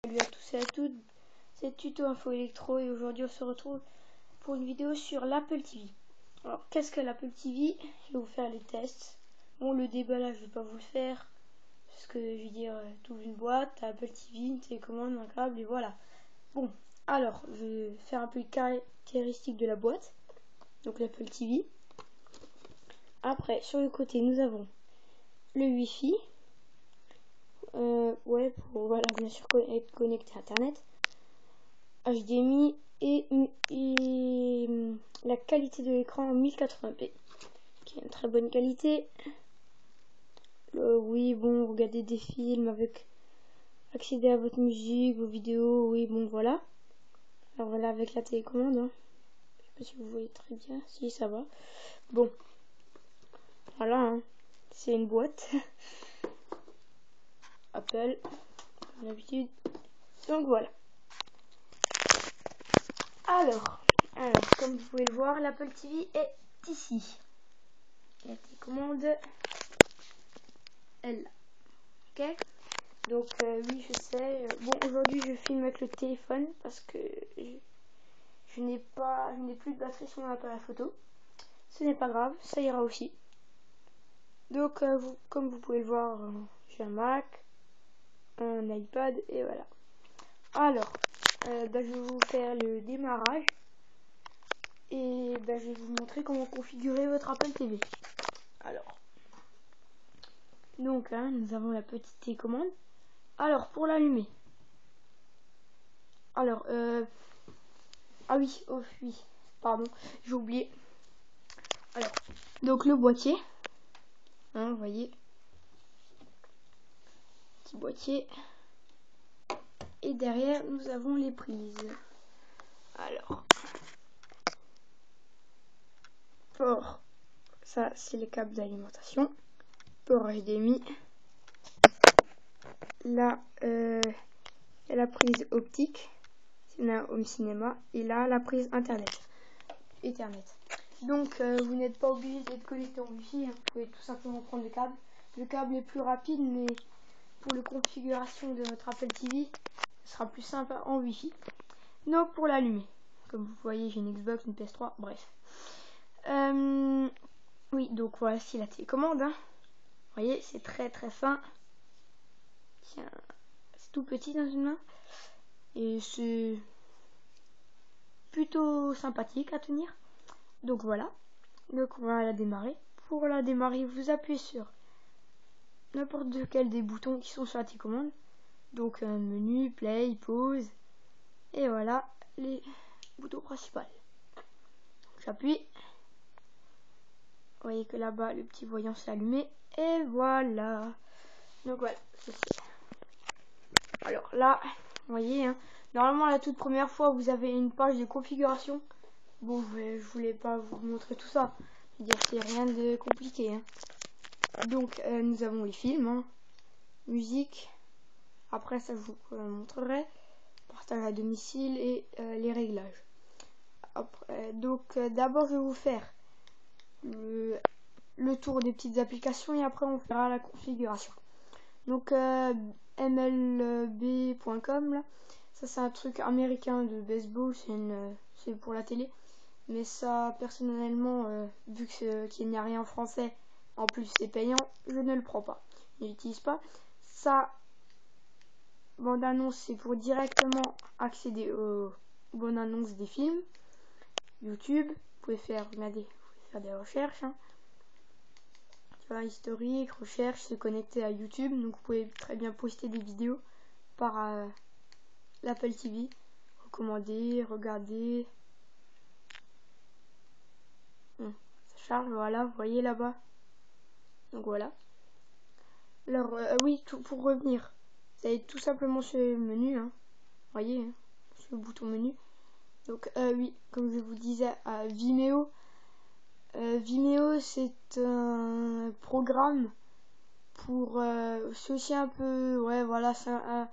Salut à tous et à toutes, c'est Tuto Info Électro et aujourd'hui on se retrouve pour une vidéo sur l'Apple TV. Alors qu'est-ce que l'Apple TV? Je vais vous faire les tests. Bon, le déballage je vais pas vous le faire parce que je vais dire tout une boîte, Apple TV, une télécommande, un câble et voilà. Bon, alors je vais faire un peu les caractéristiques de la boîte, donc l'Apple TV. Après sur le côté nous avons le Wi-Fi. Ouais, pour voilà, bien sûr être connecté à internet, HDMI et la qualité de l'écran en 1080p qui est une très bonne qualité. Oui, bon, regardez des films avec accéder à votre musique, vos vidéos, oui, bon, voilà. Alors voilà, avec la télécommande, hein. Je sais pas si vous voyez très bien, si ça va. Bon, voilà, hein. C'est une boîte Apple, comme d'habitude. Donc voilà. Alors, comme vous pouvez le voir, l'Apple TV est ici. La télécommande est là. Ok. Donc oui, je sais. Bon, aujourd'hui je filme avec le téléphone parce que je n'ai plus de batterie sur mon appareil photo. Ce n'est pas grave, ça ira aussi. Donc comme vous pouvez le voir, j'ai un Mac, un iPad et voilà. Alors, je vais vous faire le démarrage et je vais vous montrer comment configurer votre Apple TV. Alors, donc nous avons la petite télécommande. Alors, pour l'allumer. Alors, ah oui, oh oui, pardon, j'ai oublié. Alors, donc le boîtier, hein, vous voyez, petit boîtier. Et derrière, nous avons les prises. Alors, port, ça c'est les câbles d'alimentation. Port HDMI. Là, la prise optique, c'est un home cinéma. Et là, la prise internet. Ethernet. Donc, vous n'êtes pas obligé d'être connecté en Wi-Fi. Hein. Vous pouvez tout simplement prendre le câble. Le câble est plus rapide, mais pour la configuration de votre Apple TV, ce sera plus simple en Wi-Fi. Donc, pour l'allumer, comme vous voyez, j'ai une Xbox, une PS3, bref. Oui, donc voici la télécommande. Hein. Vous voyez, c'est très très fin. Tiens, c'est tout petit dans une main. Et c'est plutôt sympathique à tenir. Donc voilà. Donc on va la démarrer. Pour la démarrer, vous appuyez sur n'importe lequel des boutons qui sont sur la télécommande. Donc menu, play, pause. Et voilà les boutons principaux. J'appuie. Vous voyez que là-bas, le petit voyant s'est allumé. Et voilà. Donc voilà, c'est fait. Alors là, vous voyez, hein, normalement la toute première fois, vous avez une page de configuration. Bon, je voulais pas vous montrer tout ça. Je veux dire, c'est rien de compliqué. Hein. Donc, nous avons les films, hein, musique. Après, ça je vous montrerai. Partage à domicile et les réglages. Après, donc, d'abord, je vais vous faire le tour des petites applications et après, on fera la configuration. Donc, MLB.com, là, ça c'est un truc américain de baseball, c'est pour la télé. Mais ça, personnellement, vu qu'il n'y a rien en français, en plus c'est payant, je ne le prends pas. Je n'utilise pas. Ça, bande annonce, c'est pour directement accéder aux bonnes annonces des films. YouTube, vous pouvez faire, regardez, vous pouvez faire des recherches. Hein. Tu vois, historique, recherche, c'est connecté à YouTube. Donc vous pouvez très bien poster des vidéos par l'Apple TV. Recommander, regarder. Ça charge, voilà, vous voyez là-bas. Donc voilà. Alors oui, pour revenir, vous allez tout simplement sur le menu, hein. Vous voyez, hein, sur le bouton menu. Donc oui, comme je vous disais, Vimeo. Vimeo, c'est un programme pour c'est aussi un peu, ouais, voilà, c'est un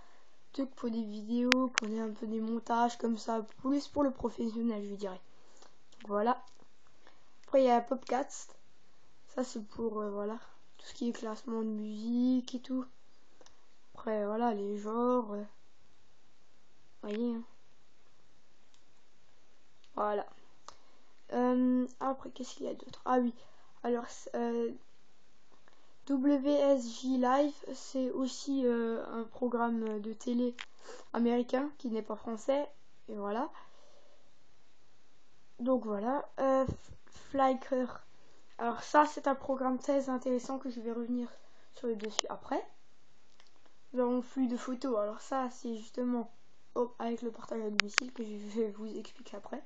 truc pour des vidéos, pour un peu des montages comme ça, plus pour le professionnel, je dirais. Donc voilà. Après, il y a Popcast. Ça, c'est pour, voilà, tout ce qui est classement de musique et tout. Après, voilà, les genres. voyez, hein. Voilà. Après, qu'est-ce qu'il y a d'autre? Ah oui, alors WSJ Live, c'est aussi un programme de télé américain qui n'est pas français. Et voilà. Donc voilà. Flickr. Alors ça, c'est un programme très intéressant que je vais revenir sur le dessus après. Nous avons flux de photos. Alors ça, c'est justement avec le partage à domicile que je vais vous expliquer après.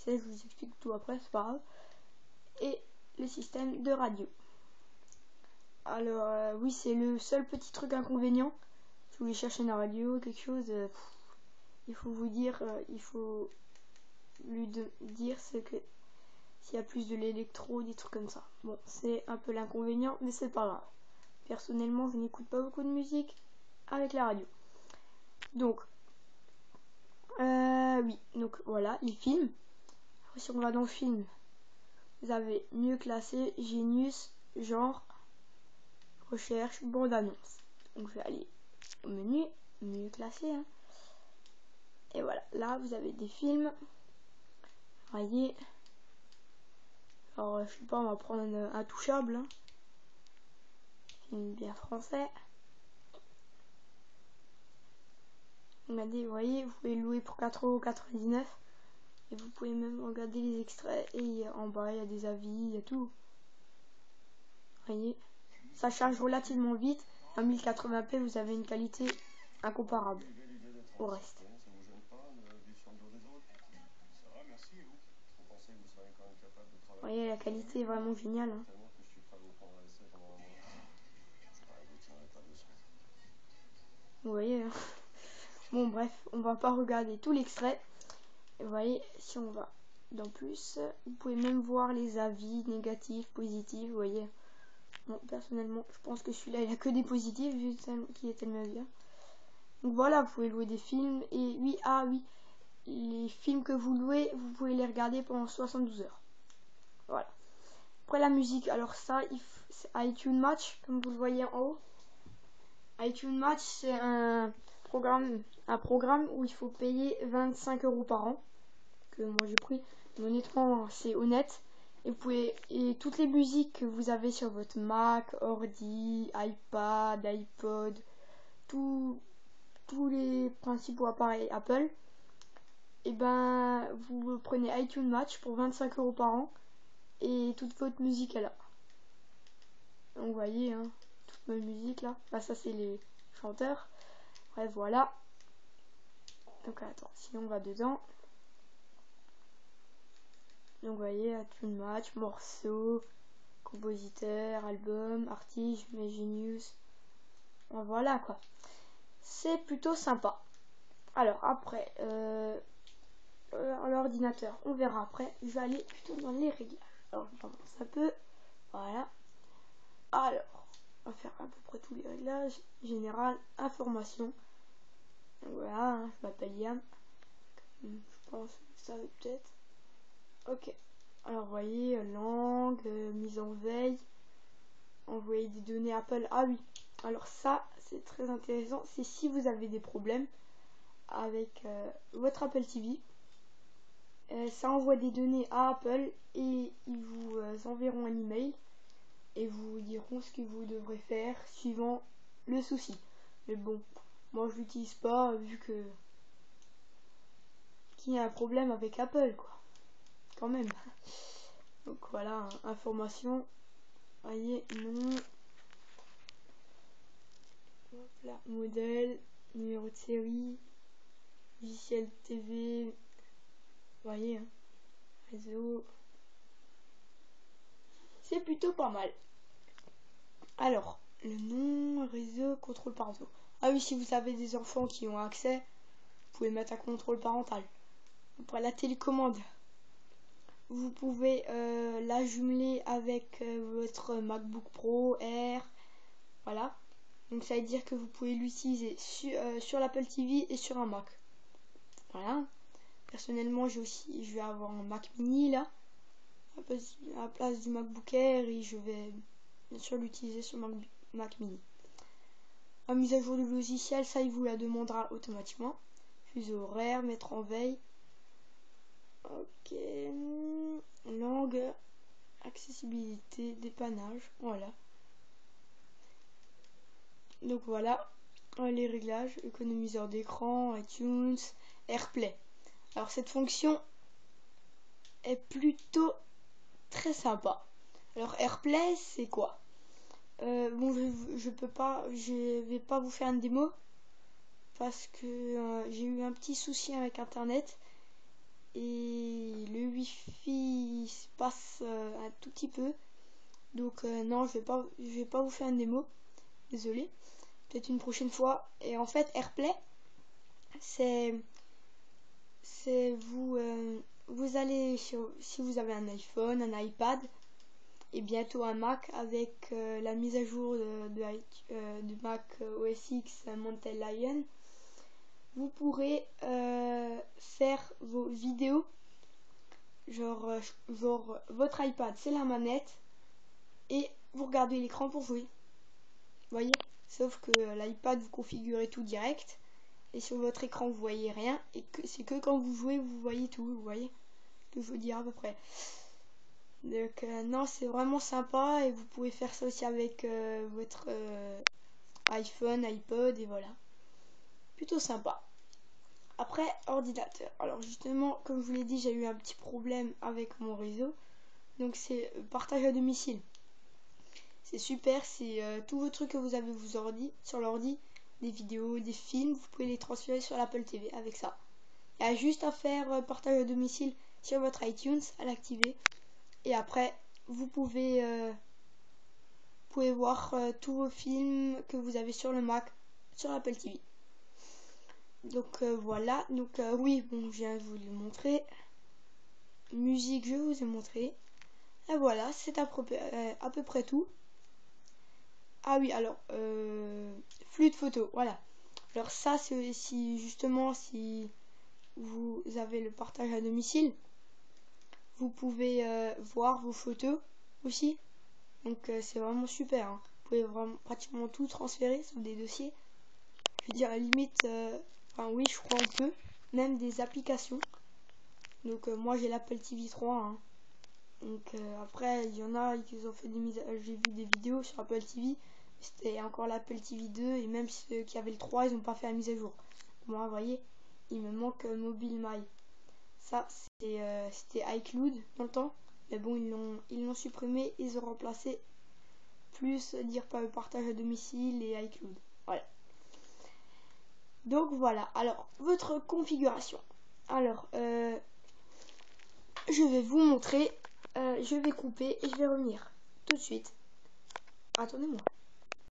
Je vous explique tout après, c'est pas grave. Et le système de radio. Alors oui, c'est le seul petit truc inconvénient. Si vous voulez chercher une radio, quelque chose, il faut vous dire, il faut lui dire ce que s'il y a plus de l'électro, des trucs comme ça. Bon, c'est un peu l'inconvénient, mais c'est pas grave. Personnellement, je n'écoute pas beaucoup de musique avec la radio. Donc, oui, donc voilà, il filme. Après, si on va dans le film, vous avez mieux classé, Genius, genre, recherche, bande annonce. Donc je vais aller au menu, mieux classé, hein. Et voilà, là vous avez des films. Voyez. Alors je sais pas, on va prendre un Intouchable, hein. Film bien français. Regardez, vous voyez, vous pouvez louer pour 4,99 € et vous pouvez même regarder les extraits. Et en bas il y a des avis, il y a tout. Voyez, ça charge relativement vite. À 1080p, vous avez une qualité incomparable au reste. Vous voyez, la qualité est vraiment géniale, hein. Vous voyez, hein. Bon bref, on va pas regarder tout l'extrait. Vous voyez, si on va dans plus, vous pouvez même voir les avis négatifs, positifs, vous voyez. Bon, personnellement, je pense que celui-là, il a que des positifs, vu qu'il est tellement bien. Donc voilà, vous pouvez louer des films. Et oui, ah oui, les films que vous louez, vous pouvez les regarder pendant 72 heures. Voilà. Après la musique, alors ça, c'est iTunes Match, comme vous le voyez en haut. iTunes Match, c'est un programme où il faut payer 25 € par an, que moi j'ai pris. Mais honnêtement, c'est honnête. Et toutes les musiques que vous avez sur votre Mac, ordi, iPad, iPod, tous les principaux appareils Apple, et ben vous prenez iTunes Match pour 25 € par an et toute votre musique est là. Donc vous voyez, hein, toute ma musique là. Bah ça c'est les chanteurs. Bref, voilà. Donc attends, si on va dedans. Donc vous voyez, iTunes Match, morceaux, compositeur, album, artiste, Genius. Voilà quoi. C'est plutôt sympa. Alors après, l'ordinateur, on verra après. Je vais aller plutôt dans les réglages. Alors je commence un peu. Voilà. Alors, on va faire à peu près tous les réglages. Général, information. Donc voilà, hein, je m'appelle Yann. Je pense que ça peut-être. Ok. Alors vous voyez, langue, mise en veille, envoyer des données Apple. Ah oui. Alors ça, c'est très intéressant. C'est si vous avez des problèmes avec votre Apple TV. Ça envoie des données à Apple et ils vous enverront un email et vous diront ce que vous devrez faire suivant le souci. Mais bon, moi je l'utilise pas vu que qu'il y a un problème avec Apple quoi. Quand même. Donc voilà, information. Voyez, non. Hop là, modèle, numéro de série, logiciel TV. Voyez, hein, réseau. C'est plutôt pas mal. Alors, le nom, réseau, contrôle parental. Ah oui, si vous avez des enfants qui ont accès, vous pouvez mettre un contrôle parental. Après la télécommande, vous pouvez la jumeler avec votre MacBook Pro Air. Voilà. Donc ça veut dire que vous pouvez l'utiliser sur l'Apple TV et sur un Mac. Voilà. Personnellement, je vais avoir un Mac mini là, à la place du MacBook Air, et je vais bien sûr l'utiliser sur Mac mini. La mise à jour du logiciel, ça il vous la demandera automatiquement. fuseau horaire, mettre en veille. Ok, langue, accessibilité, dépannage, voilà. Donc voilà, les réglages, économiseur d'écran, iTunes, AirPlay. Alors cette fonction est plutôt très sympa. Alors AirPlay, c'est quoi? Bon, je vais pas vous faire une démo parce que j'ai eu un petit souci avec internet et le wifi se passe un tout petit peu. Donc non, je vais pas vous faire une démo. Désolé. Peut-être une prochaine fois. Et en fait, AirPlay, c'est vous allez si vous avez un iPhone, un iPad et bientôt un Mac avec la mise à jour de Mac OS X Mountain Lion, vous pourrez faire vos vidéos genre votre iPad c'est la manette et vous regardez l'écran pour jouer. Vous voyez, sauf que l'iPad vous configurez tout direct et sur votre écran vous voyez rien et c'est que quand vous jouez vous voyez tout. Vous voyez ce que je veux dire à peu près. Donc non, c'est vraiment sympa et vous pouvez faire ça aussi avec votre iPhone, iPod et voilà. Plutôt sympa. Après, ordinateur. Alors justement, comme je vous l'ai dit, j'ai eu un petit problème avec mon réseau. Donc c'est partage à domicile. C'est super, c'est tous vos trucs que vous avez sur l'ordi, des vidéos, des films, vous pouvez les transférer sur l'Apple TV avec ça. Il y a juste à faire partage à domicile sur votre iTunes, à l'activer. Et après, vous pouvez voir tous vos films que vous avez sur le Mac, sur l'Apple TV. Donc voilà, donc oui, bon, je viens de vous le montrer. Musique, je vous ai montré. Et voilà, c'est à peu près tout. Ah oui, alors, flux de photos, voilà. Alors ça, c'est si vous avez le partage à domicile, vous pouvez voir vos photos aussi. Donc c'est vraiment super. Hein. Vous pouvez vraiment pratiquement tout transférer sur des dossiers. Je veux dire, à la limite, enfin oui, je crois on peut, même des applications. Donc moi j'ai l'Apple TV 3. Hein. Donc après, il y en a qui ont fait des mises. J'ai vu des vidéos sur Apple TV. C'était encore l'Apple TV 2 et même ceux qui avaient le 3, ils n'ont pas fait la mise à jour. Moi, vous voyez, il me manque Mobile My. Ça, c'était iCloud dans le temps. Mais bon, ils l'ont supprimé, ils ont remplacé plus dire pas le partage à domicile et iCloud. Voilà. Donc voilà. Alors, votre configuration. Alors, je vais vous montrer. Je vais couper et je vais revenir tout de suite. Attendez-moi.